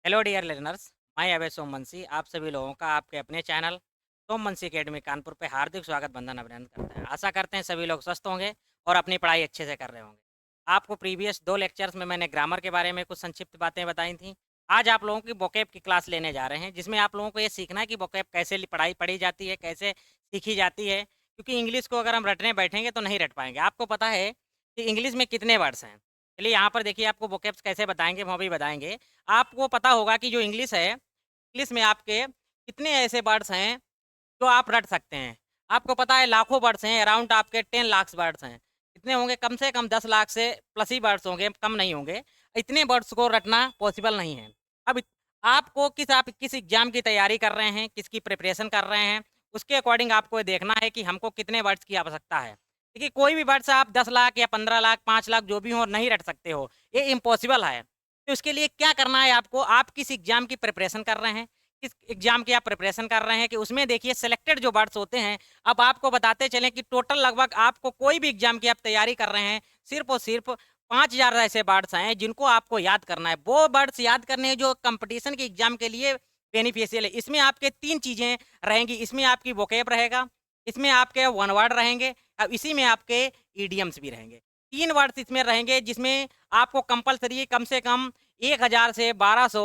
Hello dear listeners. मैं अभय सोमवंशी आप सभी लोगों का आपके अपने चैनल सोमवंशी एकेडमी कानपुर पे हार्दिक स्वागत वंदन अभिनंदन करते हैं। आशा करते हैं सभी लोग स्वस्थ होंगे और अपनी पढ़ाई अच्छे से कर रहे होंगे। आपको प्रीवियस 2 लेक्चर्स में मैंने ग्रामर के बारे में कुछ संक्षिप्त बातें बताई थी। आज आप लोगों की वोकैब की क्लास लेने जा रहे हैं, जिसमें आप लोगों को ये सीखना है कि वोकैब कैसे पढ़ाई पढ़ी जाती है, कैसे सीखी जाती है। क्योंकि इंग्लिश को अगर हम रटने बैठेंगे तो नहीं रट पाएंगे। आपको पता है कि इंग्लिश में कितने वर्ड्स हैं। चलिए यहाँ पर देखिए, आपको वोकैब्स कैसे बताएंगे वो भी बताएंगे। आपको पता होगा कि जो इंग्लिश है, इंग्लिश में आपके कितने ऐसे वर्ड्स हैं जो आप रट सकते हैं। आपको पता है लाखों वर्ड्स हैं, अराउंड आपके 10 लाख वर्ड्स हैं। कितने होंगे? कम से कम 10 लाख से प्लस ही वर्ड्स होंगे, कम नहीं होंगे। इतने वर्ड्स को रटना पॉसिबल नहीं है। अब आपको आप किस एग्जाम की तैयारी कर रहे हैं, किसकी प्रिपरेशन कर रहे हैं, उसके अकॉर्डिंग आपको ये देखना है कि हमको कितने वर्ड्स की आवश्यकता है। देखिए, कोई भी वर्ड्स आप 10 लाख या 15 लाख 5 लाख जो भी हो नहीं रट सकते हो, ये इम्पॉसिबल है। तो उसके लिए क्या करना है आपको, आप किस एग्जाम की प्रिपरेशन कर रहे हैं, किस एग्जाम की आप प्रिपरेशन कर रहे हैं, कि उसमें देखिए सेलेक्टेड जो वर्ड्स होते हैं। अब आपको बताते चलें कि टोटल लगभग आपको कोई भी एग्जाम की आप तैयारी कर रहे हैं, सिर्फ और सिर्फ 5000 ऐसे वर्ड्स हैं जिनको आपको याद करना है। वो वर्ड्स याद करने हैं जो कंपटीशन के एग्जाम के लिए बेनिफिशियल है। इसमें आपके 3 चीजें रहेंगी। इसमें आपकी वोकैब रहेगा, इसमें आपके वन वर्ड रहेंगे, अब इसी में आपके ईडियम्स भी रहेंगे। 3 वर्ड्स इसमें रहेंगे, जिसमें आपको कंपलसरी कम से कम 1000 से 1200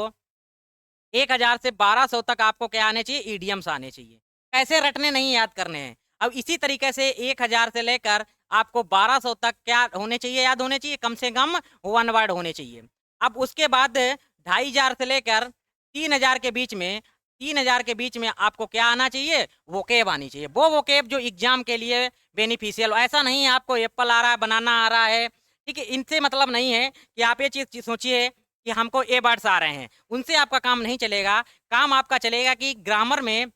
1000 से 1200 तक आपको क्या आने चाहिए? ईडियम्स आने चाहिए। कैसे रटने नहीं, याद करने हैं। अब इसी तरीके से 1000 से लेकर आपको 1200 तक क्या होने चाहिए? याद होने चाहिए, कम से कम वन वर्ड होने चाहिए। अब उसके बाद 2500 से लेकर 3000 के बीच में 3000 के बीच में आपको क्या आना चाहिए? वोकेब आनी चाहिए। वो वोकेब जो एग्जाम के लिए बेनिफिशियल हो। ऐसा नहीं है आपको एप्पल आ रहा है, बनाना आ रहा है, ठीक है, इनसे मतलब नहीं है कि आप ये चीज सोचिए कि हमको ए वर्ड्स आ रहे हैं, उनसे आपका काम नहीं चलेगा। काम आपका चलेगा कि ग्रामर में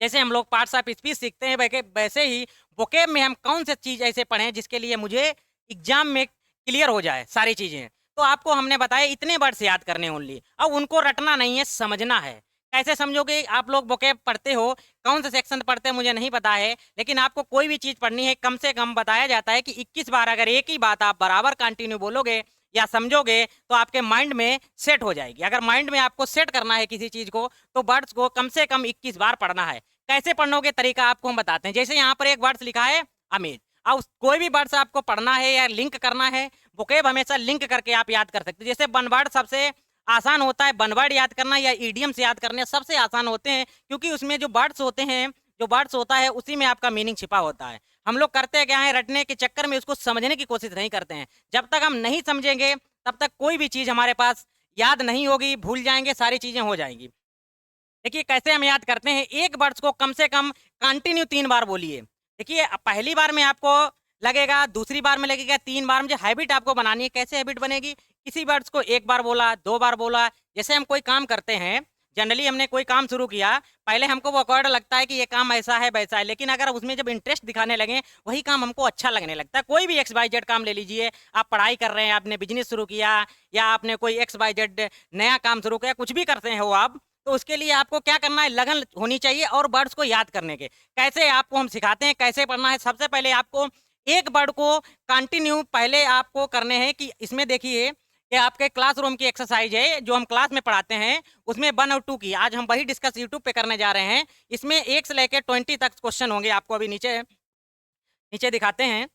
जैसे हम लोग पार्ट्स ऑफ स्पीच सीखते हैं, वैसे ही वोकेब में हम कौन सी चीज ऐसे पढ़ें जिसके लिए मुझे एग्जाम में क्लियर हो जाए सारी चीजें। तो आपको हमने बताया इतने वर्ड्स याद करने ओनली। अब उनको रटना नहीं है, समझना है। कैसे समझोगे? आप लोग वोकेब पढ़ते हो, कौन सा सेक्शन पढ़ते हैं मुझे नहीं पता है, लेकिन आपको कोई भी चीज पढ़नी है, कम से कम बताया जाता है कि 21 बार अगर एक ही बात आप बराबर कंटिन्यू बोलोगे या समझोगे तो आपके माइंड में सेट हो जाएगी। अगर माइंड में आपको सेट करना है किसी चीज को, तो वर्ड्स को कम से कम 21 बार पढ़ना है। कैसे पढ़ने तरीका आपको हम बताते हैं। जैसे यहाँ पर एक वर्ड्स लिखा है अमेज। अब कोई भी वर्ड्स आपको पढ़ना है या लिंक करना है, वोकेब हमेशा लिंक करके आप याद कर सकते हैं। जैसे वन वर्ड सबसे आसान होता है, वन वर्ड याद करना या ईडियम्स याद करने सबसे आसान होते हैं, क्योंकि उसमें जो वर्ड्स होते हैं, जो वर्ड्स होता है उसी में आपका मीनिंग छिपा होता है। हम लोग करते क्या है, रटने के चक्कर में उसको समझने की कोशिश नहीं करते हैं। जब तक हम नहीं समझेंगे तब तक कोई भी चीज हमारे पास याद नहीं होगी, भूल जाएंगे, सारी चीजें हो जाएंगी। देखिए कैसे हम याद करते हैं, एक वर्ड्स को कम से कम कंटिन्यू 3 बार बोलिए। देखिए पहली बार में आपको लगेगा, दूसरी बार में लगेगा, 3 बार में जो हैबिट आपको बनानी है। कैसे हैबिट बनेगी? किसी वर्ड्स को 1 बार बोला, 2 बार बोला। जैसे हम कोई काम करते हैं, जनरली हमने कोई काम शुरू किया, पहले हमको वो अकॉर्ड लगता है कि ये काम ऐसा है वैसा है, लेकिन अगर उसमें जब इंटरेस्ट दिखाने लगे, वही काम हमको अच्छा लगने लगता है। कोई भी XYZ काम ले लीजिए, आप पढ़ाई कर रहे हैं, आपने बिजनेस शुरू किया, या आपने कोई XYZ नया काम शुरू किया, कुछ भी करते हो आप, तो उसके लिए आपको क्या करना है? लगन होनी चाहिए और वर्ड्स को याद करने के। कैसे आपको हम सिखाते हैं कैसे पढ़ना है। सबसे पहले आपको एक वर्ड को कंटिन्यू पहले आपको करने हैं कि इसमें देखिए कि आपके क्लासरूम की एक्सरसाइज है जो हम क्लास में पढ़ाते हैं, उसमें 1 और 2 की आज हम वही डिस्कस यूट्यूब पे करने जा रहे हैं। इसमें 1 से लेकर 20 तक क्वेश्चन होंगे। आपको अभी नीचे नीचे दिखाते हैं।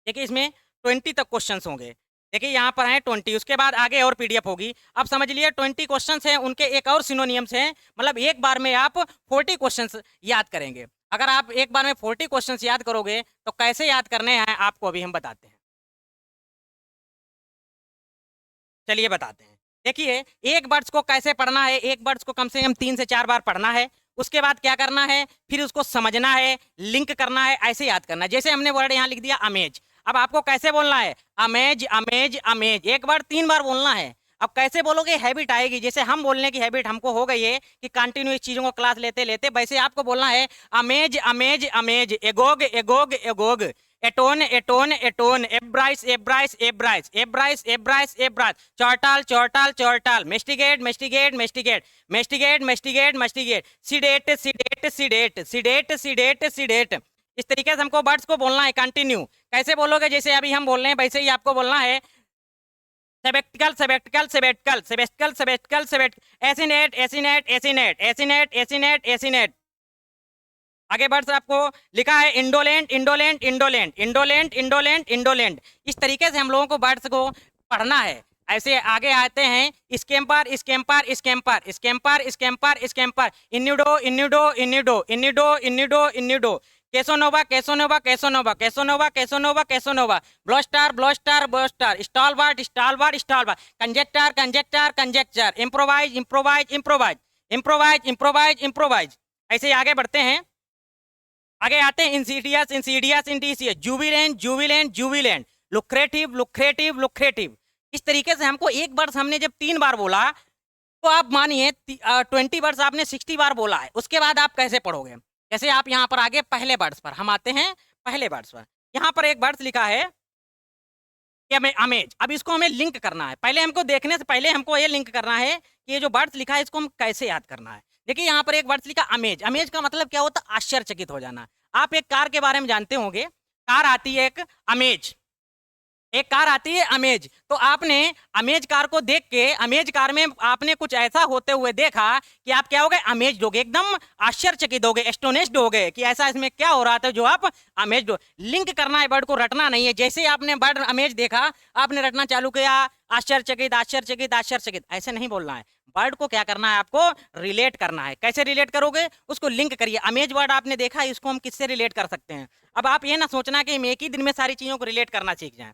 देखिए इसमें 20 तक क्वेश्चंस होंगे। देखिए यहाँ पर है 20, उसके बाद आगे और पीडीएफ होगी। अब समझ लिए 20 क्वेश्चंस हैं, उनके एक और सिनोनियम्स हैं। मतलब एक बार में आप 40 क्वेश्चंस याद करेंगे। अगर आप एक बार में 40 क्वेश्चंस याद करोगे तो कैसे याद करने हैं आपको अभी हम बताते हैं। चलिए बताते हैं। देखिए एक वर्ड्स को कैसे पढ़ना है, एक वर्ड्स को कम से कम 3 से 4 बार पढ़ना है। उसके बाद क्या करना है, फिर उसको समझना है, लिंक करना है, ऐसे याद करना है। जैसे हमने वर्ड यहाँ लिख दिया अमेज। अब आपको कैसे बोलना है? अमेज अमेज अमेज, एक बार 3 बार बोलना है। अब कैसे बोलोगे? हैबिट आएगी। जैसे हम बोलने की हैबिट हमको हो गई है कि कंटिन्यू चीजों को क्लास लेते लेते, वैसे आपको बोलना है amaze amaze amaze, agog agog agog, atone atone atone, एब्राइस एब्राइस एब्राइस एब्राइस एब्राइस एब्राइस, चौटाल चौटाल चौटाल, मेस्टिगेट मेस्टिगेट मेस्टिगेट, मेस्टिगेट मेस्टिगेट मेस्टिगेट, sedate sedate sedate sedate sedate sedate. इस तरीके से हमको वर्ड्स को बोलना है कंटिन्यू। कैसे बोलोगे? जैसे अभी हम बोल रहे हैं वैसे ही आपको बोलना है। सेबेक्टिकल सेबेक्टिकल सेबेक्टिकल सेबेस्टिकल सेबेस्टिकल सेबेट एसिनेट एसिनेट एसिनेट एसिनेट एसिनेट एसिनेट। आगे बढ़ आपको लिखा है indolent indolent indolent indolent indolent indolent. इस तरीके से हम लोगों को वर्ड्स को पढ़ना है। ऐसे आगे आते हैं scamper scamper scamper scamper scamper scamper innuendo innuendo innuendo innuendo innuendo innuendo Casanova Casanova Casanova Casanova Casanova Casanova bluster bluster bluster stalwart stalwart stalwart conjecture conjecture conjecture improvise improvise improvise improvise improvise improvise. ऐसे आगे बढ़ते हैं। आगे आते हैं insidious insidious insidious jubilant jubilant jubilant lucrative lucrative lucrative. इस तरीके से हमको एक वर्ड्स हमने जब 3 बार बोला तो आप मानिए 20 वर्ड्स आपने 60 बार बोला है। उसके बाद आप कैसे पढ़ोगे? जैसे आप यहाँ पर आगे पहले वर्ड्स पर हम आते हैं। पहले वर्ड्स पर यहाँ पर एक वर्ड्स लिखा है कि हमें अमेज। अब इसको हमें लिंक करना है। पहले हमको देखने से पहले हमको ये लिंक करना है कि ये जो वर्ड्स लिखा है इसको हम कैसे याद करना है। देखिए यहाँ पर एक वर्ड्स लिखा अमेज। अमेज का मतलब क्या होता है? आश्चर्यचकित हो जाना। आप एक कार के बारे में जानते होंगे। कार आती है एक अमेज, एक कार आती है अमेज। तो आपने अमेज कार को देख के अमेज कार में आपने कुछ ऐसा होते हुए देखा कि आप क्या हो गए? अमेज हो गए, एकदम आश्चर्यचकित हो गए, एस्टोनिश्ड हो गए कि ऐसा इसमें क्या हो रहा था जो आप अमेज हो। लिंक करना है, वर्ड को रटना नहीं है। जैसे आपने वर्ड अमेज देखा आपने रटना चालू किया आश्चर्यचकित आश्चर्यचकित आश्चर्यचकित। ऐसे नहीं बोलना है। वर्ड को क्या करना है? आपको रिलेट करना है। कैसे रिलेट करोगे? उसको लिंक करिए। अमेज वर्ड आपने देखा, इसको हम किससे रिलेट कर सकते हैं? अब आप ये ना सोचना कि हम एक ही दिन में सारी चीजों को रिलेट करना सीख जाएं।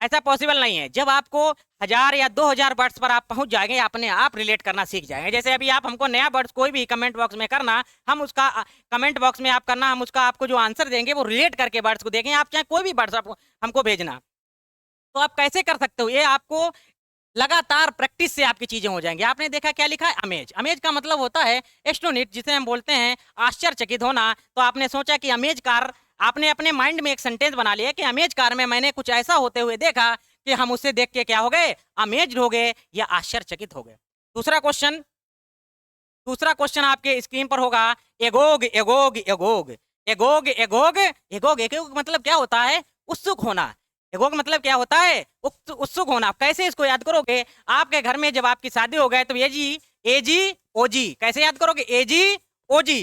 ऐसा पॉसिबल नहीं है। जब आपको 1000 या 2000 वर्ड्स पर आप पहुंच जाएंगे अपने आप रिलेट करना सीख जाएंगे। जैसे अभी आप हमको नया वर्ड्स कोई भी कमेंट बॉक्स में करना, हम उसका कमेंट बॉक्स में आप करना, हम उसका आपको जो आंसर देंगे वो रिलेट करके वर्ड्स को देखें। आप चाहे कोई भी वर्ड्स आप हमको भेजना, तो आप कैसे कर सकते हो? ये आपको लगातार प्रैक्टिस से आपकी चीजें हो जाएंगी। आपने देखा क्या लिखा है? अमेज। अमेज का मतलब होता है एस्टोनिश, जिसे हम बोलते हैं आश्चर्यचकित होना। तो आपने सोचा कि अमेज कार, आपने अपने माइंड में एक सेंटेंस बना लिया कि अमेज कार में मैंने कुछ ऐसा होते हुए देखा कि हम उससे देख के क्या हो गए? अमेज्ड हो गए या आश्चर्यचकित हो गए। दूसरा क्वेश्चन, दूसरा क्वेश्चन आपके स्क्रीन पर होगा एगोग agog agog agog agog agog. एगोग मतलब क्या होता है? उत्सुक होना। एगोग मतलब क्या होता है? उत्सुक होना। कैसे इसको याद करोगे? आपके घर में जब आपकी शादी हो गए तो ए जी ओ जी कैसे याद करोगे? ए जी ओ जी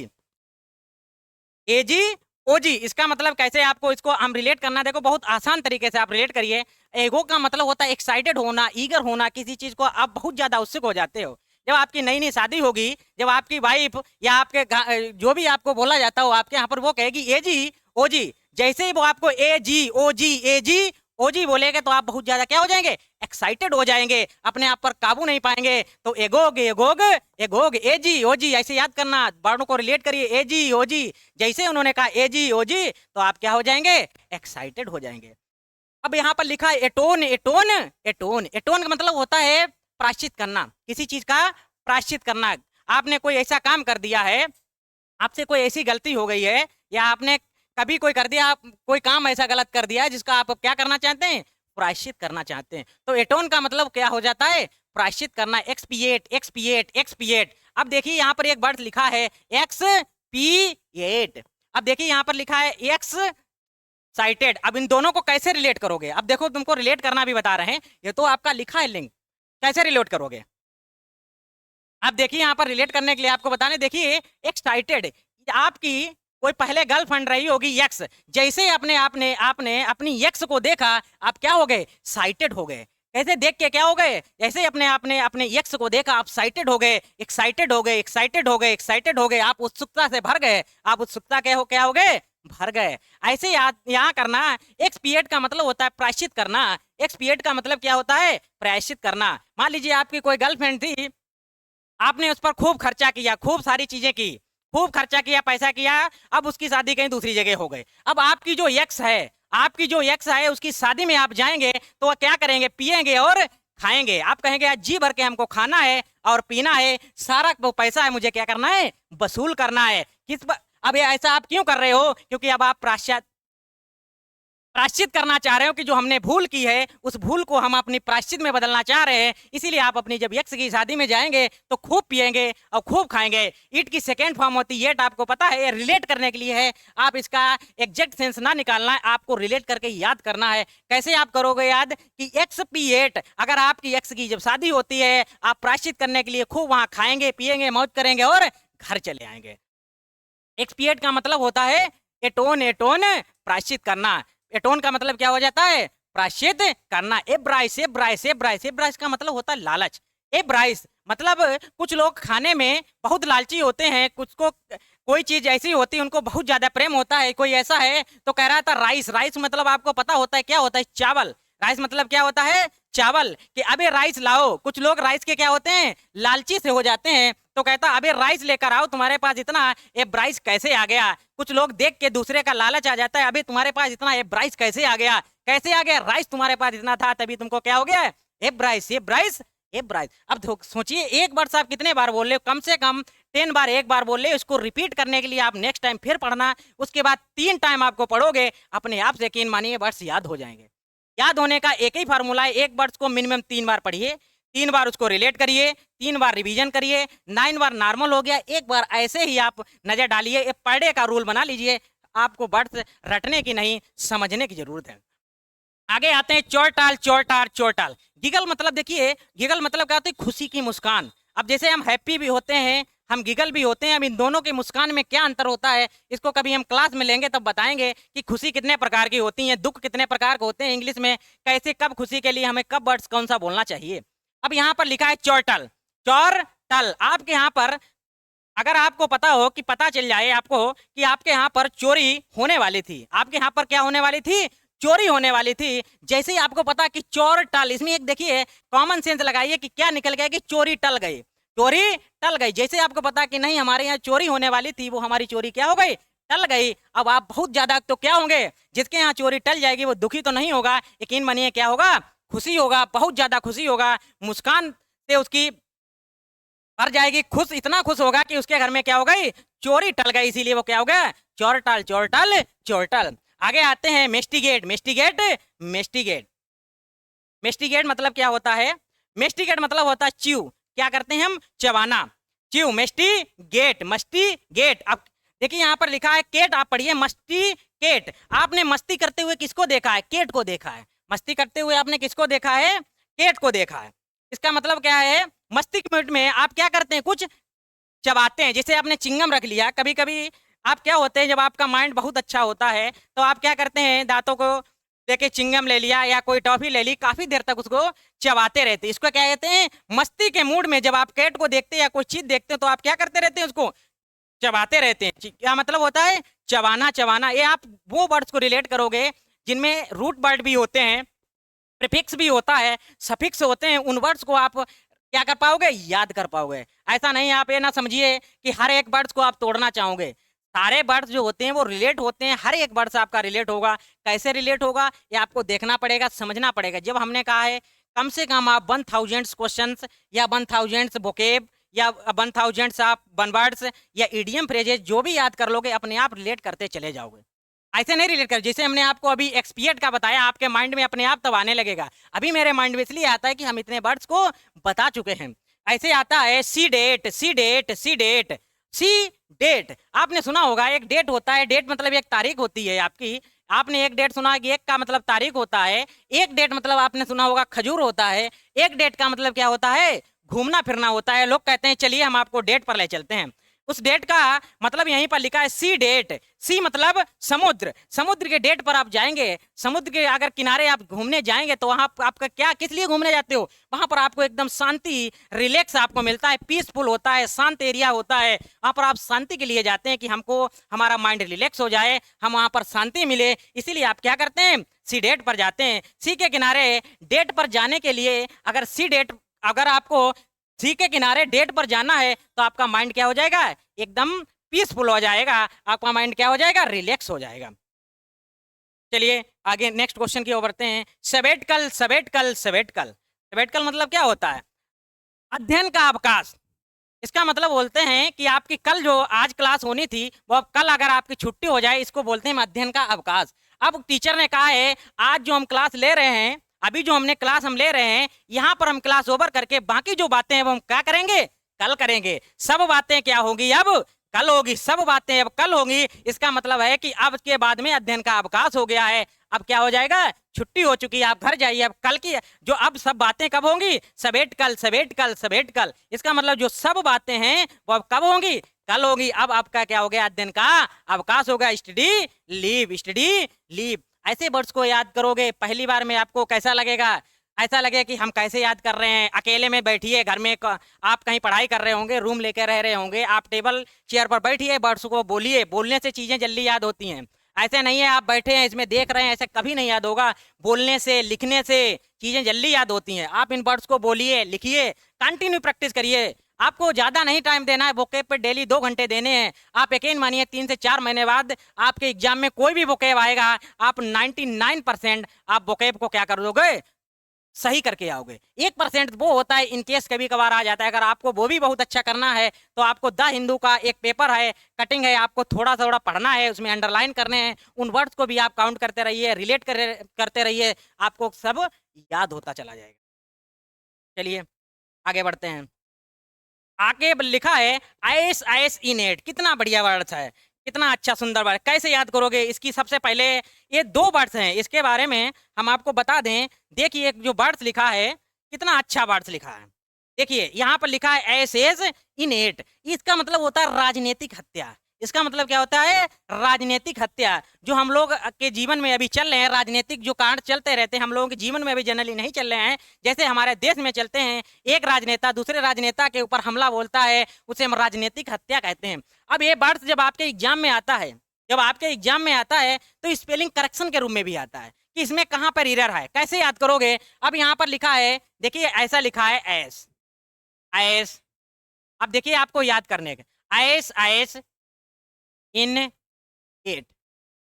ए जी ओ जी। इसका मतलब कैसे आपको इसको हम रिलेट करना? देखो बहुत आसान तरीके से आप रिलेट करिए। एगो का मतलब होता है एक्साइटेड होना, ईगर होना। किसी चीज को आप बहुत ज्यादा उत्सुक हो जाते हो। जब आपकी नई नई शादी होगी, जब आपकी वाइफ या आपके जो भी आपको बोला जाता हो आपके यहाँ पर, वो कहेगी ए जी ओ जी। जैसे ही वो आपको ए जी ओ जी बोलेगा तो आप बहुत ज्यादा क्या हो जाएंगे? एक्साइटेड हो जाएंगे, अपने आप पर काबू नहीं पाएंगे। तो एगोग एगोग एगोग ए जी ओ जी ऐसे याद करना। वर्डों को रिलेट करिए ए जी ओ जी। जैसे उन्होंने कहा ए जी ओ जी तो आप क्या हो जाएंगे? एक्साइटेड हो जाएंगे। अब यहाँ पर लिखा है एटोन एटोन एटोन। एटोन का मतलब होता है प्रायश्चित करना, किसी चीज का प्रायश्चित करना। आपने कोई ऐसा काम कर दिया है, आपसे कोई ऐसी गलती हो गई है, या आपने कभी कोई कर दिया, आप कोई काम ऐसा गलत कर दिया है जिसका आप क्या करना चाहते हैं? प्रायश्चित करना चाहते हैं। तो एटोन का मतलब क्या हो जाता है? प्रायश्चित करना। एक्सपिएट एक्सपिएट एक्सपिएट। अब देखिए यहाँ पर एक वर्ड लिखा है एक्सपिएट। अब देखिए यहाँ पर लिखा है एक्स साइटेड। अब इन दोनों को कैसे रिलेट करोगे? अब देखो तुमको रिलेट करना भी बता रहे हैं, ये तो आपका लिखा है लिंक। कैसे रिलेट करोगे? अब देखिए यहाँ पर रिलेट करने के लिए आपको बताने, देखिए एक्साइटेड, आपकी कोई पहले गर्लफ्रेंड रही होगी एक्स। जैसे अपने आपने आपने अपनी एक्स को देखा, आप क्या हो गए? साइटेड हो गए। कैसे देख के क्या हो गए? जैसे ही अपने आपने अपने एक्स को देखा आप साइटेड हो गए, एक्साइटेड हो गए, एक्साइटेड हो गए, एक्साइटेड हो गए। आप उत्सुकता से भर गए, आप उत्सुकता के हो क्या हो गए? भर गए। ऐसे याद यहाँ करना। एक्सपिएट का मतलब होता है प्रायश्चित करना। एक्सपिएट का मतलब क्या होता है? प्रायश्चित करना। मान लीजिए आपकी कोई गर्लफ्रेंड थी, आपने उस पर खूब खर्चा किया, खूब सारी चीजें की, खूब खर्चा किया, पैसा किया। अब उसकी शादी कहीं दूसरी जगह हो गई। अब आपकी जो एक्स है, आपकी जो एक्स है उसकी शादी में आप जाएंगे तो वह क्या करेंगे? पिएंगे और खाएंगे। आप कहेंगे आज जी भर के हमको खाना है और पीना है, सारा वो पैसा है मुझे क्या करना है? वसूल करना है। अब ये ऐसा आप क्यों कर रहे हो? क्योंकि अब आप प्रायश्चित करना चाह रहे हो कि जो हमने भूल की है उस भूल को हम अपनी प्रायश्चित में बदलना चाह रहे हैं, इसीलिए आप अपनी जब यक्ष की शादी में जाएंगे तो खूब पिएंगे और खूब खाएंगे। ईट की सेकेंड फॉर्म होती है येट, आपको पता है, ये रिलेट करने के लिए है। आप इसका एग्जैक्ट सेंस ना निकालना है, आपको रिलेट करके याद करना है। कैसे आप करोगे याद कि एक्स पी एट, अगर आपकी एक्स की जब शादी होती है आप प्रायश्चित करने के लिए खूब वहां खाएंगे पिएंगे मौज करेंगे और घर चले आएंगे। एक्सपिएट का मतलब होता है एटोन, एटोन प्रायश्चित करना। एटोन का मतलब क्या हो जाता है? प्रायश्चित करना। एब्राइस, एब्राइस, एब्राइस, एब्राइस का मतलब होता है लालच। एब्राइस मतलब कुछ लोग खाने में बहुत लालची होते हैं, कुछ को कोई चीज ऐसी होती है उनको बहुत ज्यादा प्रेम होता है। कोई ऐसा है तो कह रहा था राइस, राइस मतलब आपको पता होता है क्या होता है? चावल। राइस मतलब क्या होता है? चावल। कि अबे राइस लाओ। कुछ लोग राइस के क्या होते हैं? लालची से हो जाते हैं, तो कहता अबे राइस लेकर आओ, तुम्हारे पास इतना ये ब्राइस कैसे आ गया? कुछ लोग देख के दूसरे का लालच आ जाता है, अबे तुम्हारे पास इतना ये ब्राइस कैसे आ गया? कैसे आ गया? राइस तुम्हारे पास इतना था तभी तुमको क्या हो गया? ये ब्राइस, ये ब्राइस, ये ब्राइस। अब सोचिए एक वर्ड आप कितने बार बोल रहे हो? कम से कम 10 बार एक बार बोल रहे हो। इसको रिपीट करने के लिए आप नेक्स्ट टाइम फिर पढ़ना, उसके बाद 3 टाइम आपको पढ़ोगे, अपने आप से यकीन मानिए वर्ड्स याद हो जाएंगे। याद होने का एक ही फार्मूला है, एक वर्ड्स को मिनिमम 3 बार पढ़िए, 3 बार उसको रिलेट करिए, 3 बार रिवीजन करिए, 9 बार नॉर्मल हो गया, एक बार ऐसे ही आप नजर डालिए। एक पर डे का रूल बना लीजिए। आपको वर्ड्स रटने की नहीं समझने की जरूरत है। आगे आते हैं चोरटाल, चोरटाल, चोरटाल। गिगल मतलब देखिए, गिगल मतलब क्या होता है? खुशी की मुस्कान। अब जैसे हम हैप्पी भी होते हैं, हम गिगल भी होते हैं। अब इन दोनों की मुस्कान में क्या अंतर होता है इसको कभी हम क्लास में लेंगे तब बताएंगे कि खुशी कितने प्रकार की होती है, दुख कितने प्रकार के होते हैं इंग्लिश में, कैसे कब खुशी के लिए हमें कब वर्ड्स कौन सा बोलना चाहिए। अब यहाँ पर लिखा है चोरटल, चोरटल। आपके यहाँ पर अगर आपको पता हो कि पता चल जाए आपको कि आपके यहाँ पर चोरी होने वाली थी, आपके यहाँ पर क्या होने वाली थी? चोरी होने वाली थी। जैसे ही आपको पता कि चोर टल, इसमें एक देखिए कॉमन सेंस लगाइए कि क्या निकल गया कि चोरी टल गई, चोरी टल गई। जैसे आपको पता कि नहीं हमारे यहाँ चोरी होने वाली थी, वो हमारी चोरी क्या हो गई? टल गई। अब आप बहुत ज्यादा तो क्या होंगे? जिसके यहाँ चोरी टल जाएगी वो दुखी तो नहीं होगा, यकीन मानिए क्या होगा? खुशी होगा, बहुत ज्यादा खुशी होगा। मुस्कान से उसकी भर जाएगी, खुश, इतना खुश होगा कि उसके घर में क्या हो गई? चोरी टल गई, इसीलिए वो क्या हो गया? चोरटल, चोरटल, चोरटल। आगे आते हैं मेस्टिगेट, मेस्टिगेट, मेस्टिगेट। मेस्टिगेट मतलब क्या होता है? मेस्टिगेट मतलब होता है च्यू। क्या करते हैं हम? चबाना। च्यू, मेस्टिगेट, मस्टिगेट। अब देखिए यहाँ पर लिखा है केट, आप पढ़िए मस्टिकेट। आपने मस्ती करते हुए किसको देखा है? केट को देखा है। मस्ती करते हुए आपने किसको देखा है? केट को देखा है। इसका मतलब क्या है? मस्ती के मूड में आप क्या करते हैं? कुछ चबाते हैं। जैसे आपने चिंगम रख लिया, कभी कभी आप क्या होते हैं जब आपका माइंड बहुत अच्छा होता है तो आप क्या करते हैं? दांतों को लेके चिंगम ले लिया या कोई टॉफी ले ली, काफी देर तक उसको चबाते रहते हैं। इसको क्या कहते हैं? मस्ती के मूड में जब आप कैट को देखते हैं या कोई चीज देखते हैं तो आप क्या करते रहते हैं? उसको चबाते रहते हैं। क्या मतलब होता है? चबाना, चबाना। ये आप वो वर्ड्स को रिलेट करोगे जिनमें रूट वर्ड भी होते हैं, प्रीफिक्स भी होता है, सफिक्स होते हैं, उन वर्ड्स को आप क्या कर पाओगे? याद कर पाओगे। ऐसा नहीं आप ये ना समझिए कि हर एक वर्ड्स को आप तोड़ना चाहोगे। सारे वर्ड्स जो होते हैं वो रिलेट होते हैं, हर एक वर्ड्स आपका रिलेट होगा। कैसे रिलेट होगा ये आपको देखना पड़ेगा, समझना पड़ेगा। जब हमने कहा है कम से कम आप 1000 क्वेश्चन या 1000 वोकेब या 1000 आप वन वर्ड्स या इडियम फ्रेजेस जो भी याद कर लोगे, अपने आप रिलेट करते चले जाओगे। ऐसे नहीं रिलेट कर, जैसे हमने आपको अभी एक्सपिएट का बताया, आपके माइंड में अपने आप तब आने लगेगा। अभी मेरे माइंड में इसलिए आता है कि हम इतने वर्ड्स को बता चुके हैं। ऐसे आता है सी डेट, सी डेट, सी डेट, सी डेट। आपने सुना होगा एक डेट होता है, डेट मतलब एक तारीख होती है आपकी। आपने एक डेट सुना है कि एक का मतलब तारीख होता है, एक डेट मतलब आपने सुना होगा खजूर होता है, एक डेट का मतलब क्या होता है? घूमना फिरना होता है। लोग कहते हैं चलिए हम आपको डेट पर ले चलते हैं। उस डेट का मतलब यहीं पर लिखा है सी डेट। सी मतलब समुद्र, समुद्र के डेट पर आप जाएंगे, समुद्र के अगर किनारे आप घूमने जाएंगे तो वहां आपका क्या, किस लिए घूमने जाते हो? वहां पर आपको एकदम शांति, रिलैक्स आपको मिलता है, पीसफुल होता है, शांत एरिया होता है। वहां पर आप शांति के लिए जाते हैं कि हमको हमारा माइंड रिलैक्स हो जाए, हम वहां पर शांति मिले, इसीलिए आप क्या करते हैं? सी डेट पर जाते हैं। सी के किनारे डेट पर जाने के लिए अगर सी डेट, अगर आपको सी के किनारे डेट पर जाना है तो आपका माइंड क्या हो जाएगा? एकदम पीसफुल हो जाएगा, आपका माइंड क्या हो जाएगा? रिलैक्स हो जाएगा। चलिए आगे नेक्स्ट क्वेश्चन की ओर बढ़ते हैं। सवेटकल, सवेटकल, सवेटकल। सवेटकल मतलब क्या होता है? अध्ययन का अवकाश। इसका मतलब बोलते हैं कि आपकी कल जो आज क्लास होनी थी वो अब कल अगर आपकी छुट्टी हो जाए, इसको बोलते हैं अध्ययन का अवकाश। अब टीचर ने कहा है आज जो हम क्लास ले रहे हैं, अभी जो हमने क्लास हम ले रहे हैं, यहाँ पर हम क्लास ओवर करके बाकी जो बातें हैं वो हम क्या करेंगे, कल करेंगे। सब बातें क्या होगी, अब कल होगी, सब बातें अब कल होंगी। इसका मतलब है कि अब के बाद में अध्ययन का अवकाश हो गया है, अब क्या हो जाएगा, छुट्टी हो चुकी है, आप घर जाइए। अब कल की जो अब सब बातें कब होंगी, सवेट कल, सवेट कल, सवेट कल। इसका मतलब जो सब बातें हैं वो अब कब होंगी, कल होगी। अब आपका क्या हो गया, अध्ययन का अवकाश होगा, स्टडी लीव, स्टडी लीव। ऐसे वर्ड्स को याद करोगे, पहली बार में आपको कैसा लगेगा, ऐसा लगेगा कि हम कैसे याद कर रहे हैं। अकेले में बैठिए घर में, आप कहीं पढ़ाई कर रहे होंगे, रूम लेकर रह रहे होंगे, आप टेबल चेयर पर बैठिए, वर्ड्स को बोलिए, बोलने से चीजें जल्दी याद होती हैं। ऐसे नहीं है आप बैठे हैं इसमें देख रहे हैं, ऐसे कभी नहीं याद होगा। बोलने से, लिखने से चीजें जल्दी याद होती हैं। आप इन वर्ड्स को बोलिए, लिखिए, कंटिन्यू प्रैक्टिस करिए। आपको ज्यादा नहीं टाइम देना है, वोकेब पे डेली 2 घंटे देने हैं। आप यकीन मानिए 3 से 4 महीने बाद आपके एग्जाम में कोई भी वोकेब आएगा, आप 99% आप वोकेब को क्या कर दोगे, सही करके आओगे। 1% वो होता है, इनकेस कभी कभार आ जाता है। अगर आपको वो भी बहुत अच्छा करना है तो आपको द हिंदू का एक पेपर है, कटिंग है, आपको थोड़ा थोड़ा पढ़ना है, उसमें अंडरलाइन करने हैं। उन वर्ड्स को भी आप काउंट करते रहिए, रिलेट करते रहिए, आपको सब याद होता चला जाएगा। चलिए आगे बढ़ते हैं। आगे लिखा है आईएएस, आईएएस इनेट। कितना बढ़िया वर्ड्स है, कितना अच्छा सुंदर वर्ड। कैसे याद करोगे, इसकी सबसे पहले ये 2 वर्ड्स हैं, इसके बारे में हम आपको बता दें। देखिए जो वर्ड्स लिखा है, कितना अच्छा वर्ड्स लिखा है। देखिए यहाँ पर लिखा है एस इनेट, इसका मतलब होता है राजनीतिक हत्या। इसका मतलब क्या होता है, राजनीतिक हत्या। जो हम लोग के जीवन में अभी चल रहे हैं, राजनीतिक जो कांड चलते रहते हैं हम लोगों के जीवन में अभी जनरली नहीं चल रहे हैं, जैसे हमारे देश में चलते हैं। एक राजनेता दूसरे राजनेता के ऊपर हमला बोलता है, उसे हम राजनीतिक हत्या कहते हैं। अब ये वर्ड्स जब आपके एग्जाम में आता है, जब आपके एग्जाम में आता है तो स्पेलिंग करेक्शन के रूप में भी आता है कि इसमें कहाँ पर एरर है, कैसे याद करोगे। अब यहाँ पर लिखा है, देखिए ऐसा लिखा है एस, आईएएस। अब देखिए आपको याद करने का, आईएएस, आईएएस इन एट।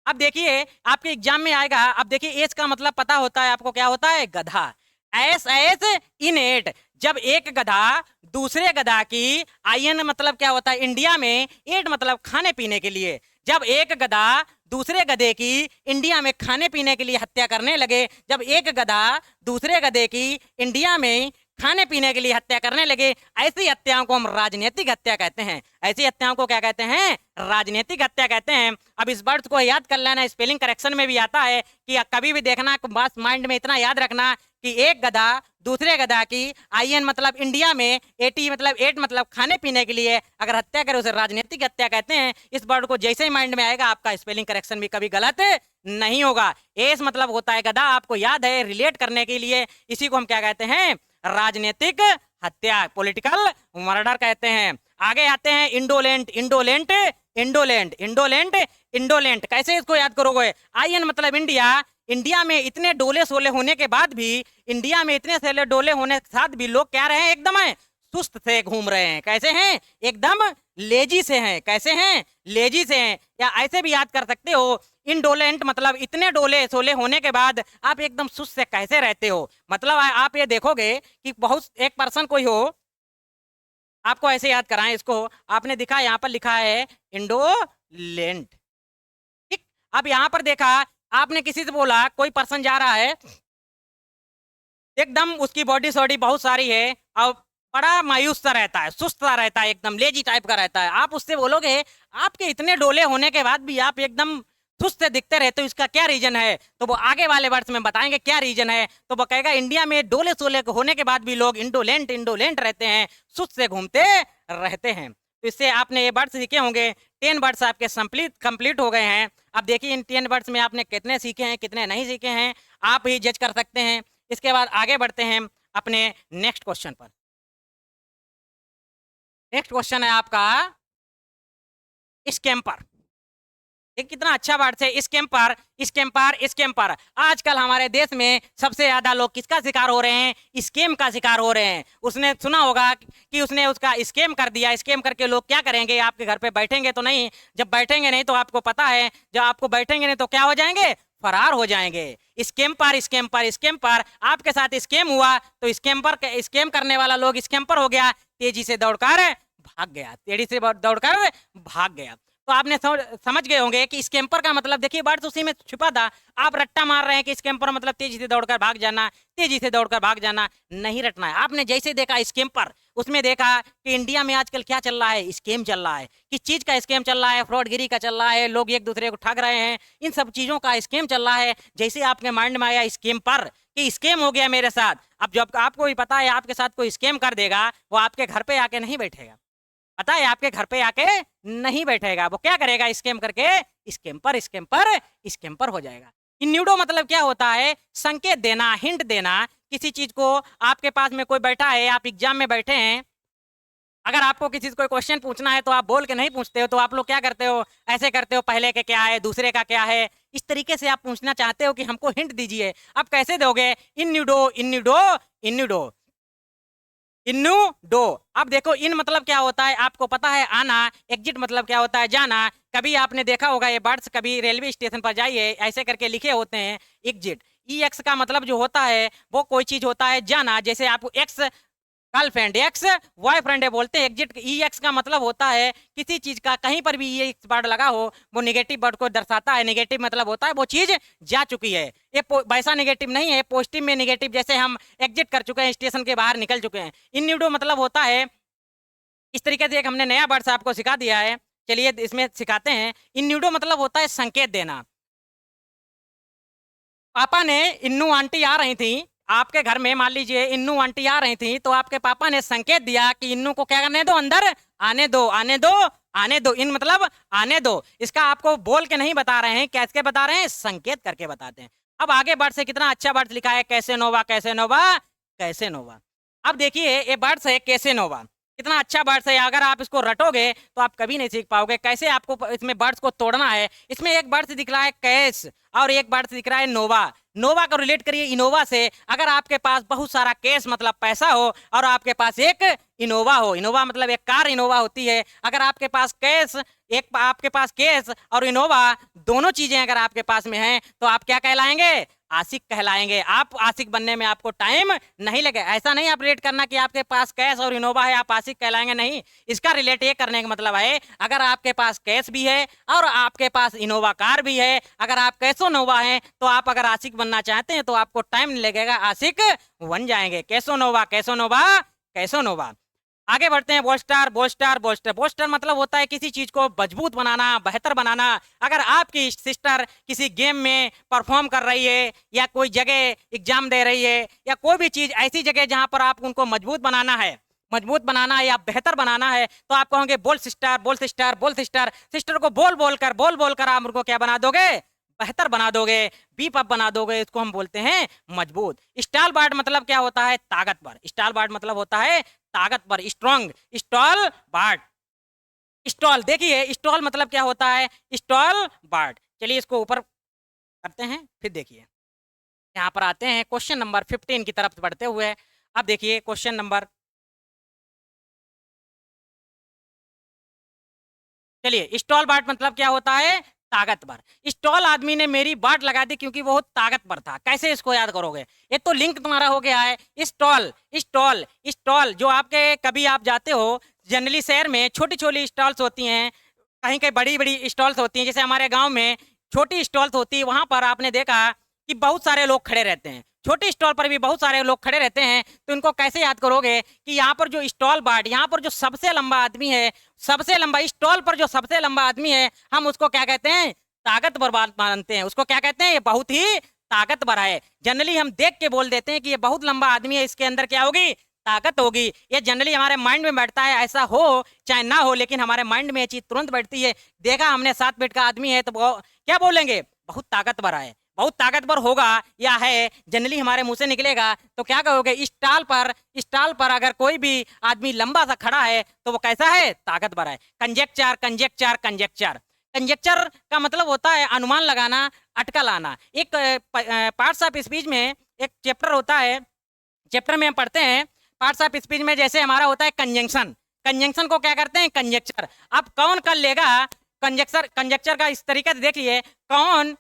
अब देखिए आपके एग्जाम में आएगा। अब देखिए एज का मतलब पता होता है आपको, क्या होता है, गधा। एस एस इन एट, जब एक गधा दूसरे गधा की, आईएन मतलब क्या होता है इंडिया में, एट मतलब खाने पीने के लिए। जब एक गधा दूसरे गधे की इंडिया में खाने पीने के लिए हत्या करने लगे, जब एक गधा दूसरे गधे की इंडिया में खाने पीने के लिए हत्या करने लगे, ऐसी हत्याओं को हम राजनीतिक हत्या कहते हैं। ऐसी हत्याओं को क्या कहते हैं, राजनीतिक हत्या कहते हैं। अब इस वर्ड को याद कर लेना, स्पेलिंग करेक्शन में भी आता है कि कभी भी देखना, बस माइंड में इतना याद रखना कि एक गधा दूसरे गधा की, आईएन मतलब इंडिया में, एटी मतलब एट मतलब खाने पीने के लिए अगर हत्या करे उसे राजनीतिक हत्या कहते हैं। इस वर्ड को जैसे ही माइंड में आएगा आपका स्पेलिंग करेक्शन भी कभी गलत नहीं होगा। एस मतलब होता है गधा, आपको याद है, रिलेट करने के लिए इसी को हम क्या कहते हैं, राजनीतिक हत्या, पॉलिटिकल मर्डर कहते हैं। आगे आते हैं indolent, indolent, indolent, indolent, indolent. कैसे इसको याद करोगे, आईएन मतलब इंडिया, इंडिया में इतने डोले सोले होने के बाद भी, इंडिया में इतने सोले डोले होने के साथ भी लोग क्या रहे हैं, एकदम है सुस्त से घूम रहे हैं। कैसे हैं, एकदम लेजी से हैं। कैसे हैं, लेजी से हैं। या ऐसे भी याद कर सकते हो, इनडोलेंट मतलब इतने डोले सोले होने के बाद आप एकदम सुस्त से कैसे रहते हो। मतलब आप ये देखोगे कि बहुत एक पर्सन कोई हो, आपको ऐसे याद कराएं इसको, आपने दिखा यहाँ पर लिखा है इंडोलेंट, ठीक। अब यहाँ पर देखा, आपने किसी से बोला, कोई पर्सन जा रहा है, एकदम उसकी बॉडी सॉडी बहुत सारी है और बड़ा मायूस सा रहता है, सुस्त सा रहता है, एकदम लेजी टाइप का रहता है। आप उससे बोलोगे आपके इतने डोले होने के बाद भी आप एकदम सुस्त से दिखते रहते हो, इसका क्या रीजन है, तो वो आगे वाले वर्ड्स में बताएंगे क्या रीजन है। तो वो कहेगा इंडिया में डोले सोले होने के बाद भी लोग इंडोलेंट इंडोलेंट रहते हैं, सुस्त से घूमते रहते हैं। तो इससे आपने ये वर्ड्स सीखे होंगे। 10 वर्ड्स आपके कंप्लीट हो गए हैं। अब देखिए इन 10 वर्ड्स में आपने कितने सीखे हैं, कितने नहीं सीखे हैं, आप ही जज कर सकते हैं। इसके बाद आगे बढ़ते हैं अपने नेक्स्ट क्वेश्चन पर। नेक्स्ट क्वेश्चन है आपका स्कैम्पर। ये कितना अच्छा वर्ड है, स्कैम्पर, स्कैम्पर, स्कैम्पर। आजकल हमारे देश में सबसे ज्यादा लोग किसका शिकार हो रहे हैं, स्कैम का शिकार हो रहे हैं। उसने सुना होगा कि उसने उसका स्कैम कर दिया। स्कैम करके लोग क्या करेंगे, आपके घर पे बैठेंगे तो नहीं, जब बैठेंगे नहीं तो आपको पता है, जब आपको बैठेंगे नहीं तो क्या हो जाएंगे, फरार हो जाएंगे। Scamper, scamper, scamper. आपके साथ स्कैम हुआ तो स्कैम करने वाला लोग स्कैम्पर हो गया, तेजी से दौड़कर भाग गया, तेजी से दौड़कर भाग गया। तो तो आपने समझ गए होंगे कि स्कैम्पर का मतलब, देखिए वर्ड्स उसी में छुपा था। आप रट्टा मार रहे हैं कि स्कैम्पर मतलब तेजी से दौड़कर भाग जाना, तेजी से दौड़कर भाग जाना, नहीं रटना है। आपने जैसे देखा स्कैम्पर, उसमें देखा कि इंडिया में आजकल क्या चल रहा है, स्कैम चल रहा है। किस चीज का स्कैम चल रहा है? फ्रॉडगिरी का चल रहा है, लोग एक दूसरे को ठग रहे हैं, इन सब चीजों का स्कैम चल रहा है। जैसे आपके माइंड में आया स्कैम्पर कि स्कैम हो गया मेरे साथ, अब जब आपको भी पता है आपके साथ कोई स्कैम कर देगा, वो आपके घर पे आके नहीं बैठेगा, पता है आपके घर पे आके नहीं बैठेगा, वो क्या करेगा? स्कैम करके स्कैम्पर स्कैम्पर स्कैम्पर हो जाएगा। इन्यूडो मतलब क्या होता है? संकेत देना, हिंट देना किसी चीज को। आपके पास में कोई बैठा है, आप एग्जाम में बैठे हैं, अगर आपको किसी से कोई क्वेश्चन पूछना है तो आप बोल के नहीं पूछते हो, तो आप लोग क्या करते हो? ऐसे करते हो, पहले के क्या है, दूसरे का क्या है, इस तरीके से आप पूछना चाहते हो कि हमको हिंट दीजिए। अब कैसे दोगे? इन्यूडो इन्यूडो इन्यूडो इन्नू डो। अब देखो, इन मतलब क्या होता है आपको पता है, आना। एग्जिट मतलब क्या होता है? जाना। कभी आपने देखा होगा ये वर्ड्स, कभी रेलवे स्टेशन पर जाइए, ऐसे करके लिखे होते हैं एग्जिट। ई एक्स का मतलब जो होता है वो कोई चीज होता है जाना, जैसे आपको एक्स गर्लफ्रेंड, एक्स बॉयफ्रेंड है बोलते हैं। एग्जिट ई एक्स का मतलब होता है किसी चीज का कहीं पर भी ई एक्स वर्ड लगा हो, वो नेगेटिव वर्ड को दर्शाता है। नेगेटिव मतलब होता है वो चीज जा चुकी है। ये वैसा नेगेटिव नहीं है, पॉजिटिव में नेगेटिव, जैसे हम एग्जिट कर चुके हैं, स्टेशन के बाहर निकल चुके हैं। इन्यूडो मतलब होता है इस तरीके से। एक हमने नया वर्ड आपको सिखा दिया है, चलिए इसमें सिखाते हैं। इन्यूडो मतलब होता है संकेत देना। पापा ने, इन्नू आंटी आ रही थी आपके घर में, मान लीजिए इन्नू आंटी आ रही थी, तो आपके पापा ने संकेत दिया कि इन्नू को क्या करने दो, अंदर आने दो, आने दो, आने दो। इन मतलब आने दो। इसका आपको बोल के नहीं बता रहे हैं, कैसे बता रहे हैं? संकेत करके बताते हैं। अब आगे वर्ड से कितना अच्छा वर्ड लिखा है, कैसे नोवा, कैसे नोवा, कैसे नोवा। अब देखिए ये वर्ड है कैसे नोवा, कितना अच्छा वर्ड है। अगर आप इसको रटोगे तो आप कभी नहीं सीख पाओगे कैसे आपको इसमें वर्ड्स को तोड़ना है। इसमें एक वर्ड दिख रहा है कैश, और एक वर्ड दिख रहा है नोवा। नोवा को रिलेट करिए इनोवा से। अगर आपके पास बहुत सारा कैश मतलब पैसा हो, और आपके पास एक इनोवा हो, इनोवा मतलब एक कार इनोवा होती है। अगर आपके पास कैश, एक आपके पास कैश और इनोवा, दोनों चीजें अगर आपके पास में हैं, तो आप क्या कहलाएंगे? आशिक कहलाएंगे। आप आशिक बनने में आपको टाइम नहीं लगे। ऐसा नहीं आप रिलेट करना कि आपके पास कैश और इनोवा है आप आशिक कहलाएंगे, नहीं। इसका रिलेट ये करने का मतलब है, अगर आपके पास कैश भी है और आपके पास इनोवा कार भी है, अगर आप कैसो नोवा हैं, तो आप अगर आशिक बनना चाहते हैं तो आपको टाइम नहीं लगेगा, आशिक बन जाएंगे। कैसो नोवा, कैसो नोवा, कैसो नोवा। आगे बढ़ते हैं। Booster, booster, booster. बोस्टर मतलब होता है किसी चीज को मजबूत बनाना, बेहतर बनाना। अगर आपकी सिस्टर किसी गेम में परफॉर्म कर रही है, या कोई जगह एग्जाम दे रही है, या कोई भी चीज ऐसी जगह जहां पर आप उनको मजबूत बनाना है, मजबूत बनाना है या बेहतर बनाना है, तो आप कहोगे बोल सिस्टर, बोल सिस्टर, बोल सिस्टर। सिस्टर को बोल बोल कर आप उनको क्या बना दोगे? बेहतर बना दोगे, बीप अप बना दोगे। इसको हम बोलते हैं मजबूत। स्टाल बार्ड मतलब क्या होता है? ताकतवर। स्टाल बार्ड मतलब होता है ताकतवर, स्ट्रॉन्ग। स्टॉल बार्ड, स्टॉल, देखिए स्टॉल मतलब क्या होता है? Stalwart. चलिए इसको ऊपर करते हैं, फिर देखिए यहाँ पर आते हैं क्वेश्चन नंबर 15 की तरफ बढ़ते हुए। अब देखिए क्वेश्चन नंबर, चलिए स्टॉल बाट मतलब क्या होता है? ताकतवर। स्टॉल आदमी ने मेरी बाट लगा दी क्योंकि वो ताकतवर था। कैसे इसको याद करोगे? ये तो लिंक तुम्हारा हो गया है। स्टॉल, स्टॉल, स्टॉल जो आपके, कभी आप जाते हो जनरली शहर में, छोटी छोटी स्टॉल्स होती हैं, कहीं कहीं बड़ी बड़ी स्टॉल्स होती हैं। जैसे हमारे गांव में छोटी स्टॉल्स होती है, वहां पर आपने देखा कि बहुत सारे लोग खड़े रहते हैं। छोटी स्टॉल पर भी बहुत सारे लोग खड़े रहते हैं, तो इनको कैसे याद करोगे? कि यहाँ पर जो स्टॉल बाट, यहाँ पर जो सबसे लंबा आदमी है, सबसे लंबा स्टॉल पर जो सबसे लंबा आदमी है, हम उसको क्या कहते हैं? ताकतवर मानते हैं। उसको क्या कहते हैं? ये बहुत ही ताकतवर है। जनरली हम देख के बोल देते हैं कि ये बहुत लंबा आदमी है, इसके अंदर क्या होगी? ताकत होगी। ये जनरली हमारे माइंड में बैठता है, ऐसा हो चाहे ना हो, लेकिन हमारे माइंड में ये चीज तुरंत बैठती है। देखा हमने 7 फीट का आदमी है, तो क्या बोलेंगे? बहुत ताकतवर है, बहुत ताकतवर होगा या है, जनरली हमारे मुंह से निकलेगा। तो क्या कहोगे? स्टॉल पर, स्टॉल पर अगर कोई भी आदमी लंबा सा खड़ा है, तो वो कैसा है? ताकतवर है। Conjecture, conjecture, conjecture. कंजेक्चर का मतलब होता है अनुमान लगाना, अटकल आना। एक पार्ट्स ऑफ स्पीच में एक चैप्टर होता है, चैप्टर में हम पढ़ते हैं पार्ट्स ऑफ स्पीच में, जैसे हमारा होता है कंजंक्शन। कंजंक्शन को क्या करते हैं? कंजेक्चर। अब कौन कर लेगा कंजेक्चर? कंजेक्चर का इस तरीके से देखिए, कौन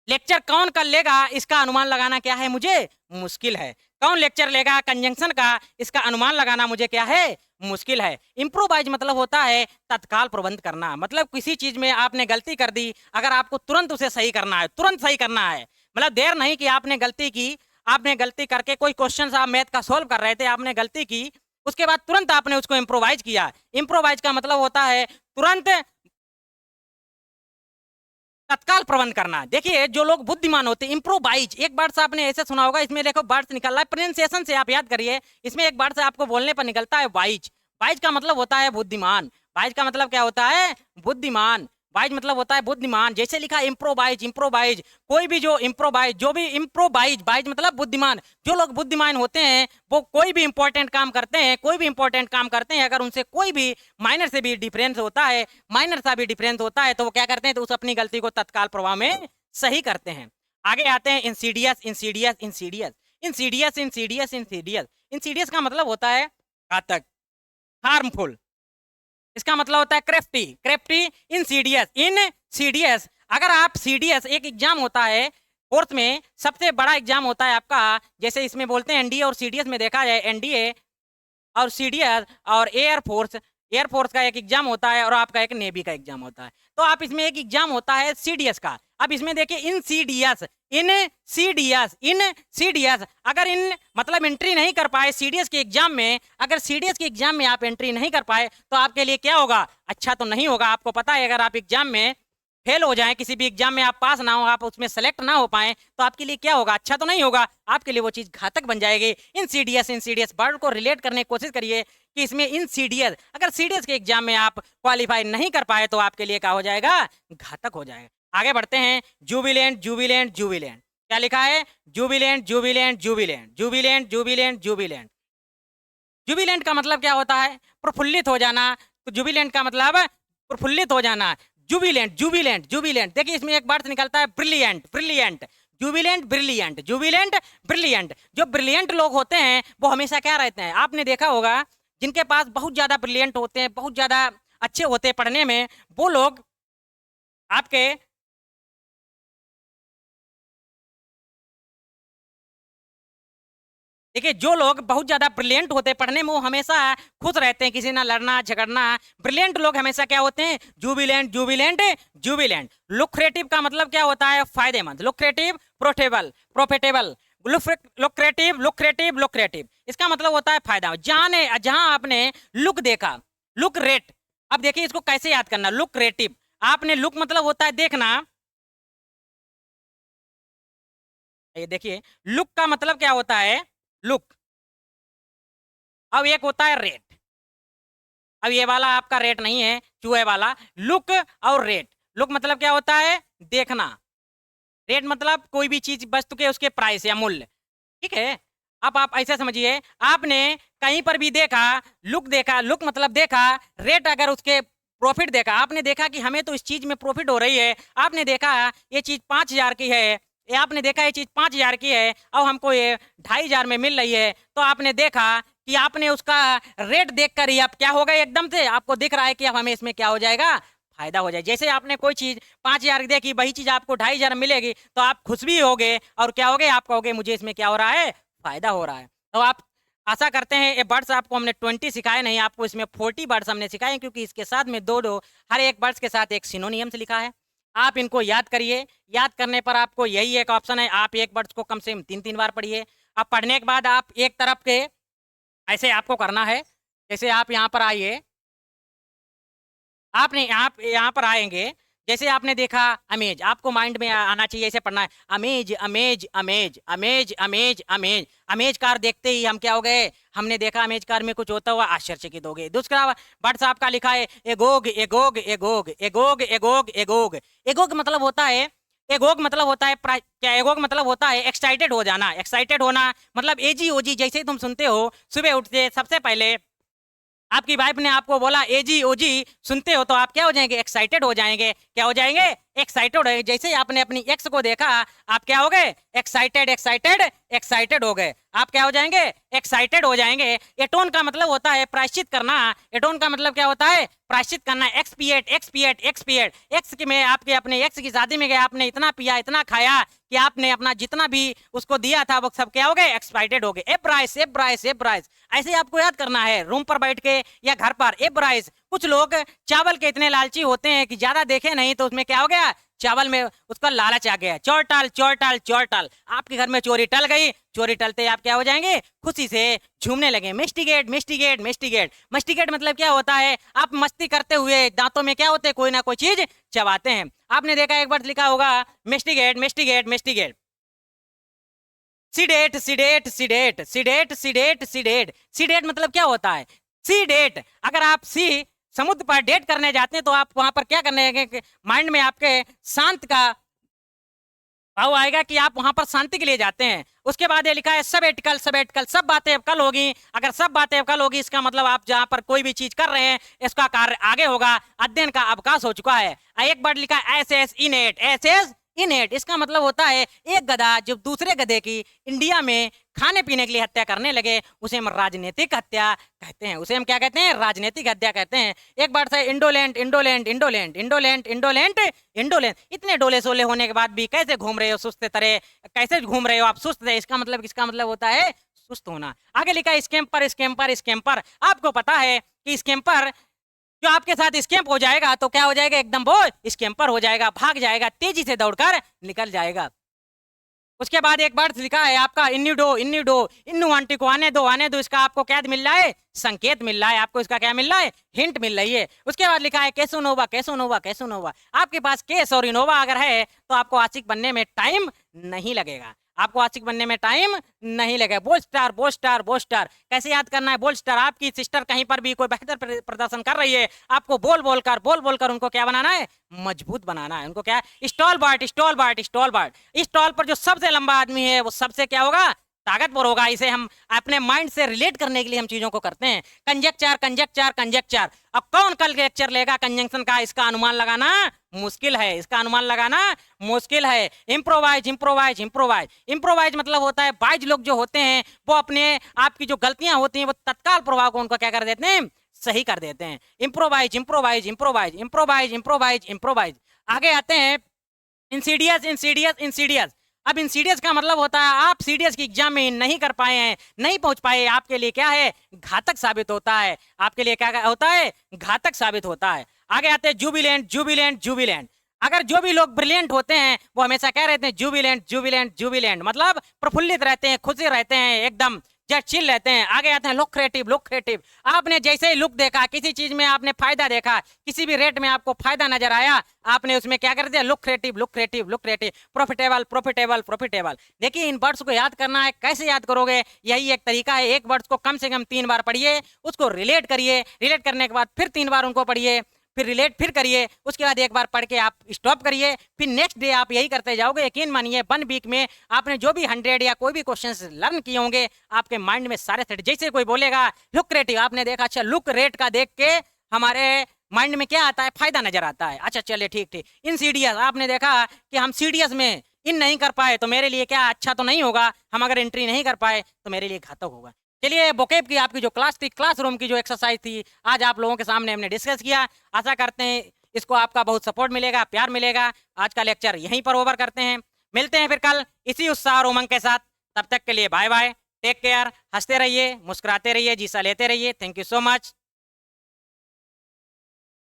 लेक्चर कौन कर लेगा, इसका अनुमान लगाना क्या है? मुझे मुश्किल है। कौन लेक्चर लेगा कंजंक्शन का, इसका अनुमान लगाना मुझे क्या है, मुश्किल है। इम्प्रोवाइज मतलब होता है तत्काल प्रबंध करना, मतलब किसी चीज में आपने गलती कर दी, अगर आपको तुरंत उसे सही करना है, तुरंत सही करना है, मतलब देर नहीं कि आपने गलती की, आपने गलती करके कोई क्वेश्चन आप मैथ का सोल्व कर रहे थे, आपने गलती की, उसके बाद तुरंत आपने उसको इम्प्रोवाइज किया। इम्प्रोवाइज का मतलब होता है तुरंत तत्काल प्रबंध करना। देखिए जो लोग बुद्धिमान होते हैं, इम्प्रोवाइज, एक बार से आपने ऐसे सुना होगा, इसमें देखो वर्ड्स निकल रहा है, प्रोनाउंसिएशन से आप याद करिए, इसमें एक बार से आपको बोलने पर निकलता है वाइज। वाइज का मतलब होता है बुद्धिमान, वाइज का मतलब क्या होता है, बुद्धिमान, वाइज मतलब होता है बुद्धिमान। जैसे लिखा इम्प्रोवाइज, इम्प्रोवाइज, कोई भी जो इम्प्रोवाइज, जो भी इम्प्रोवाइज, वाइज मतलब बुद्धिमान, जो लोग बुद्धिमान होते हैं वो कोई भी इंपॉर्टेंट काम करते हैं, कोई भी इंपॉर्टेंट काम करते हैं, अगर उनसे कोई भी माइनर से भी डिफरेंस होता है, माइनर सा भी डिफरेंस होता है, तो वो क्या करते हैं, तो उस अपनी गलती को तत्काल प्रभाव में सही करते हैं। आगे आते हैं insidious, Insidious, Insidious, Insidious, Insidious, Insidious, Insidious का मतलब होता है घातक, हार्मफुल। इसका मतलब होता है क्रेफ्टी, क्रेफ्टी, इनसीडियस, इनसीडियस। अगर आप सीडीएस, एक एग्जाम होता है फोर्थ में, सबसे बड़ा एग्जाम होता है आपका, जैसे इसमें बोलते हैं एनडीए और सीडीएस में देखा जाए, एनडीए और सीडीएस और एयरफोर्स, एयरफोर्स का एक एग्जाम होता है और आपका एक नेवी का एग्जाम होता है। तो आप इसमें एक एग्जाम होता है सीडीएस का, अब इसमें देखिए इनसीडियस, इनसीडियस, इनसीडियस, अगर इन मतलब एंट्री नहीं कर पाए सीडीएस के एग्जाम में, अगर सीडीएस के एग्जाम में आप एंट्री नहीं कर पाए तो आपके लिए क्या होगा, अच्छा तो नहीं होगा। आपको पता है अगर आप एग्जाम में फेल हो जाएं, किसी भी एग्जाम में आप पास ना हो, आप उसमें सेलेक्ट ना हो पाए, तो आपके लिए क्या होगा, अच्छा तो नहीं होगा, आपके लिए वो चीज घातक बन जाएगी। इनसीडियस, इनसीडियस वर्ड को रिलेट करने की कोशिश करिए कि इसमें इनसीडियस, अगर सीडीएस के एग्जाम में आप क्वालिफाई नहीं कर पाए तो आपके लिए क्या हो जाएगा, घातक हो जाएगा। आगे बढ़ते हैं, जुबिलेंट, जुबिलेंट, जुबिलेंट, क्या लिखा है, Jubilant, jubilant, jubilant, jubilant, jubilant, jubilant. Jubilant का मतलब क्या होता है, प्रफुल्लित हो जाना, तो जुबिलेंट का मतलब प्रफुल्लित हो जाना। जुबिलेंट, जुबिलेंट, जुबिलेंट, देखिए इसमें एक वर्ड निकलता है brilliant, brilliant, Jubilant, brilliant, Jubilant, brilliant. जो ब्रिलियंट लोग होते हैं वो हमेशा क्या रहते हैं, आपने देखा होगा जिनके पास बहुत ज्यादा ब्रिलियंट होते हैं, बहुत ज्यादा अच्छे होते हैं पढ़ने में, वो लोग आपके देखिए जो लोग बहुत ज्यादा ब्रिलियंट होते हैं पढ़ने में, वो हमेशा खुश रहते हैं, किसी ना लड़ना झगड़ना। ब्रिलियंट लोग हमेशा क्या होते हैं, जुबिलेंट, जुबिलेंट, जुबिलेंट। लुक्रेटिव का मतलब क्या होता है, फायदेमंद, lucrative, profitable, profitable, lucrative, lucrative, lucrative, इसका मतलब होता है फायदा। जहां आपने लुक देखा, लुक रेट, अब देखिए इसको कैसे याद करना, लुक रेटिव, आपने लुक मतलब होता है देखना, ये देखिए लुक का मतलब क्या होता है, लुक, अब एक होता है रेट, अब ये वाला आपका रेट नहीं है, चूहे वाला, लुक और रेट। लुक मतलब क्या होता है, देखना, रेट मतलब कोई भी चीज वस्तु के उसके प्राइस या मूल्य, ठीक है। अब आप ऐसे समझिए, आपने कहीं पर भी देखा, लुक देखा, लुक मतलब देखा, रेट अगर उसके प्रॉफिट देखा, आपने देखा कि हमें तो इस चीज में प्रॉफिट हो रही है, आपने देखा ये चीज 5,000 की है, ये आपने देखा ये चीज 5,000 की है और हमको ये 2,500 में मिल रही है, तो आपने देखा कि आपने उसका रेट देख कर ही आप क्या हो गए, एकदम से आपको दिख रहा है कि अब हमें इसमें क्या हो जाएगा, फायदा हो जाए। जैसे आपने कोई चीज 5,000 देखी, वही चीज आपको 2,500 मिलेगी, तो आप खुश भी होगे और क्या होगे, आप कहोगे मुझे इसमें क्या हो रहा है, फायदा हो रहा है। तो आप आशा करते हैं ये वर्ड्स आपको हमने 20 सिखाए नहीं, आपको इसमें 40 वर्ड्स हमने सिखाए, क्योंकि इसके साथ में दो दो हर एक वर्ड्स के साथ एक सिनोनियम्स लिखा है। आप इनको याद करिए, याद करने पर आपको यही एक ऑप्शन है, आप एक वर्ड्स को कम से कम 3-3 बार पढ़िए। अब पढ़ने के बाद आप एक तरफ के ऐसे आपको करना है, जैसे आप यहाँ पर आइए, आपने आप यहाँ पर आएंगे, जैसे आपने देखा अमेज, आपको माइंड में आना चाहिए, ऐसे पढ़ना है, amaze, amaze, amaze, amaze, amaze, amaze. Amaze car देखते ही हम क्या हो गए, हमने देखा अमेज कार में कुछ होता हुआ, आश्चर्यचकित हो गए। दूसरा वर्ड आपका लिखा है एगोग, agog, agog, agog, agog, agog. एगोग मतलब होता है, एगोग मतलब होता है क्या, एगोग मतलब होता है एक्साइटेड हो जाना, एक्साइटेड होना, मतलब एजी ओजी, जैसे ही तुम सुनते हो सुबह उठते सबसे पहले आपकी वाइफ ने आपको बोला एजी ओजी, सुनते हो तो आप क्या हो जाएंगे, एक्साइटेड हो जाएंगे, क्या हो जाएंगे, एक्साइटेड हो, जैसे ही आपने अपनी एक्स को देखा आप क्या हो गए, एक्साइटेड एक्साइटेड एक्साइटेड हो गए, आप क्या हो जाएंगे, एक्साइटेड हो जाएंगे। एटोन का मतलब होता है प्रायश्चित करना, एटोन का मतलब क्या होता है, प्रायश्चित करना, एक्सपिएट एक्सपिएट एक्सपिएट। एक्स की में आपके अपने एक्स की शादी में गए, आपने इतना पिया इतना खाया कि आपने अपना जितना भी उसको दिया था वो सब क्या हो गए, एक्सपाइटेड हो गए। ए ब्राइस ए ब्राइस ए ब्राइस, ऐसे ही आपको याद करना है रूम पर बैठ के या घर पर, ए ब्राइस। कुछ लोग चावल के इतने लालची होते हैं कि ज्यादा देखे नहीं तो उसमें क्या हो गया, चावल में उसका लालच आ गया, चोर टाल चोर टाल चोर टाल। आपके घर में चोरी टल गई, चोरी टलते आप क्या हो जाएंगे, खुशी से झूमने लगे। मिस्टिगेट मिस्टिगेट मिस्टिगेट, मस्टिगेट मतलब क्या होता है, आप मस्ती करते हुए दांतों में क्या होते हैं, कोई ना कोई चीज चबाते हैं। आपने देखा एक बार लिखा होगा mitigate mitigate mitigate. Sedate sedate sedate sedate sedate sedate, sedate मतलब क्या होता है, सी डेट। अगर आप सी समुद्र पर डेट करने जाते हैं तो आप वहां पर क्या करने, माइंड में आपके शांत का भाव आएगा कि आप वहां पर शांति के लिए जाते हैं। उसके बाद ये लिखा है सब एटकल सब एटकल, सब बातें अब कल होगी। अगर सब बातें अब कल होगी इसका मतलब आप जहां पर कोई भी चीज कर रहे हैं इसका कार्य आगे होगा, अध्ययन का अवकाश हो चुका है। एक बार लिखा है एस एस इनेट, एस एस इनेट, इसका मतलब होता है एक गधा जो दूसरे गधे की इंडिया में खाने पीने के लिए हत्या करने लगे उसे हम राजनीतिक हत्या कहते हैं, उसे हम क्या कहते हैं, राजनीतिक हत्या कहते हैं। एक बार से indolent indolent indolent indolent indolent indolent, इतने डोले सोले होने के बाद भी कैसे घूम रहे हो सुस्त तरह, कैसे घूम रहे हो आप सुस्त है, इसका मतलब होता है सुस्त होना। आगे लिखा है स्कैम्पर स्कैम्पर स्कैम्पर। आपको पता है कि स्कैम्पर जो आपके साथ स्कैम्प हो जाएगा तो क्या हो जाएगा, एकदम वो स्कैम्पर हो जाएगा, भाग जाएगा, तेजी से दौड़कर निकल जाएगा। उसके बाद एक बार लिखा है आपका इन्यूडो इन्यूडो, इन्नू आंटी को आने दो, इसका आपको क्या मिल रहा है, संकेत मिल रहा है, आपको इसका क्या मिल रहा है, हिंट मिल रही है। उसके बाद लिखा है कैसोनोवा कैसोनोवा कैसोनोवा। आपके पास केस और इनोवा अगर है तो आपको आशिक बनने में टाइम नहीं लगेगा, आपको आशिक बनने में टाइम नहीं लगेगा। बोल स्टार बोल स्टार बोल स्टार, कैसे याद करना है, बोल स्टार। आपकी सिस्टर कहीं पर भी कोई बेहतर प्रदर्शन कर रही है, आपको बोल बोलकर उनको क्या बनाना है, मजबूत बनाना है उनको। क्या, stall BART stall BART stall BART, stall पर जो सबसे लंबा आदमी है वो सबसे क्या होगा, ताकतवर होगा। इसे हम अपने माइंड से रिलेट करने के लिए हम चीजों को करते हैं। कंजक्चर कंजक्चर कंजक्चर, अब कौन कल लेक्चर लेगा कंजंक्शन का, इसका अनुमान लगाना मुश्किल है, इसका अनुमान लगाना मुश्किल है। इम्प्रोवाइज इम्प्रोवाइज इम्प्रोवाइज, इम्प्रोवाइज मतलब होता है बाइज लोग जो होते हैं वो अपने आपकी जो गलतियां होती हैं वो तत्काल प्रभाव को उनको क्या कर देते हैं, सही कर देते हैं। Improvise improvise improvise improvise improvise improvise. आगे आते हैं इंसीडियस इंसीडियस इंसीडियस। अब इंसीडियस का मतलब होता है आप सीडीएस की एग्जाम में नहीं कर पाए हैं, नहीं पहुंच पाए, आपके लिए क्या है, घातक साबित होता है, आपके लिए क्या होता है, घातक साबित होता है। आगे आते हैं जुबिलेंट जुबिलेंट जुबिलेंट। अगर जो भी लोग ब्रिलियंट होते हैं वो हमेशा क्या रहते हैं, जुबिलेंट जुबिलेंट जुबिलेंट, मतलब प्रफुल्लित रहते हैं, खुशी रहते हैं, एकदम जस्ट चिल रहते हैं। आगे आते हैं लुक क्रिएटिव लुक क्रिएटिव। आपने जैसे ही लुक देखा, किसी चीज में आपने फायदा देखा, किसी भी रेट में आपको फायदा नजर आया, आपने उसमें क्या कर दिया, look creative look creative look creative. Profitable profitable profitable. देखिए इन वर्ड्स को याद करना है, कैसे याद करोगे, यही एक तरीका है। एक वर्ड्स को कम से कम 3 बार पढ़िए, उसको रिलेट करिए, रिलेट करने के बाद फिर 3 बार उनको पढ़िए, फिर रिलेट फिर करिए, उसके बाद एक बार पढ़ के आप स्टॉप करिए, फिर नेक्स्ट डे आप यही करते जाओगे। यकीन मानिए 1 वीक में आपने जो भी 100 या कोई भी क्वेश्चंस लर्न किए होंगे आपके माइंड में सारे सेट। जैसे कोई बोलेगा लुक क्रिएटिव, आपने देखा, अच्छा लुक रेट का देख के हमारे माइंड में क्या आता है, फायदा नजर आता है, अच्छा चलिए ठीक ठीक। इन सीडीएस आपने देखा कि हम सीडीएस में इन नहीं कर पाए तो मेरे लिए क्या अच्छा तो नहीं होगा, हम अगर एंट्री नहीं कर पाए तो मेरे लिए घातक होगा। चलिए वोकैब की आपकी जो क्लास थी, क्लासरूम की जो एक्सरसाइज थी, आज आप लोगों के सामने हमने डिस्कस किया। आशा करते हैं इसको आपका बहुत सपोर्ट मिलेगा, प्यार मिलेगा। आज का लेक्चर यहीं पर ओवर करते हैं, मिलते हैं फिर कल इसी उत्साह और उमंग के साथ। तब तक के लिए बाय बाय, टेक केयर, हंसते रहिए, मुस्कुराते रहिए, जीसा लेते रहिए। Thank you so much.